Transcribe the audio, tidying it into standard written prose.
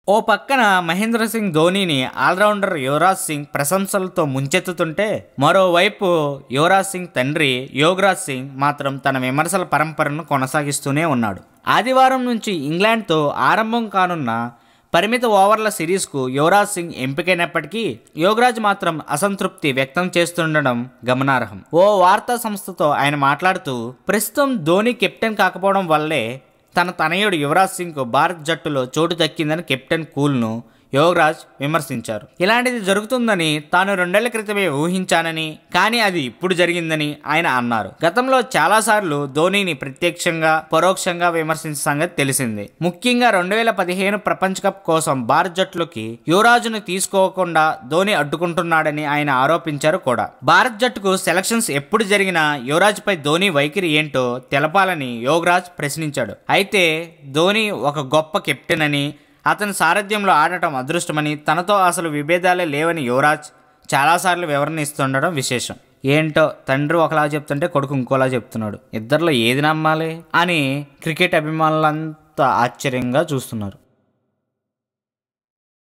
ఓ పక్కన మహేంద్ర సింగ్ ధోనీని ఆల్రౌండర్ యువరాజ్ సింగ్ ప్రశంసలతో ముంచెత్తుతుంటే, మరోవైపు యువరాజ్ సింగ్ తండ్రి యోగరాజ్ సింగ్ మాత్రం తన విమర్శల పరంపరను కొనసాగిస్తూనే ఉన్నాడు. ఆదివారం నుంచి ఇంగ్లాండ్తో ఆరంభం కానున్న పరిమిత ఓవర్ల సిరీస్కు యువరాజ్ సింగ్ ఎంపికైనప్పటికీ యోగరాజ్ మాత్రం అసంతృప్తి వ్యక్తం చేస్తుండడం గమనార్హం. ఓ వార్తా సంస్థతో ఆయన మాట్లాడుతూ, ప్రస్తుతం ధోని కెప్టెన్ కాకపోవడం వల్లే తన తనయుడు యువరాజ్ సింగ్కు భారత్ జట్టులో చోటు దక్కిందని కెప్టెన్ కూల్ను యోగరాజ్ విమర్శించారు. ఇలాంటిది జరుగుతుందని తాను 2 ఏళ్ల క్రితమే ఊహించానని, కానీ అది ఇప్పుడు జరిగిందని ఆయన అన్నారు. గతంలో చాలాసార్లు ధోనీని ప్రత్యక్షంగా పరోక్షంగా విమర్శించిన సంగతి తెలిసింది. ముఖ్యంగా 2015 ప్రపంచ కప్ కోసం భారత్ జట్టులోకి యువరాజును తీసుకోకుండా ధోని అడ్డుకుంటున్నాడని ఆయన ఆరోపించారు కూడా. భారత్ జట్టుకు సెలక్షన్స్ ఎప్పుడు జరిగినా యువరాజ్పై ధోని వైఖరి ఏంటో తెలపాలని యోగరాజ్ ప్రశ్నించాడు. అయితే ధోని ఒక గొప్ప కెప్టెన్ అని, అతని సారథ్యంలో ఆడటం అదృష్టమని, తనతో అసలు విభేదాలే లేవని యువరాజ్ చాలాసార్లు వివరణ ఇస్తుండడం విశేషం. ఏంటో తండ్రి ఒకలా చెప్తుంటే కొడుకు ఇంకోలా చెప్తున్నాడు. ఇద్దరిలో ఏది నమ్మాలి అని క్రికెట్ అభిమానులంతా ఆశ్చర్యంగా చూస్తున్నారు.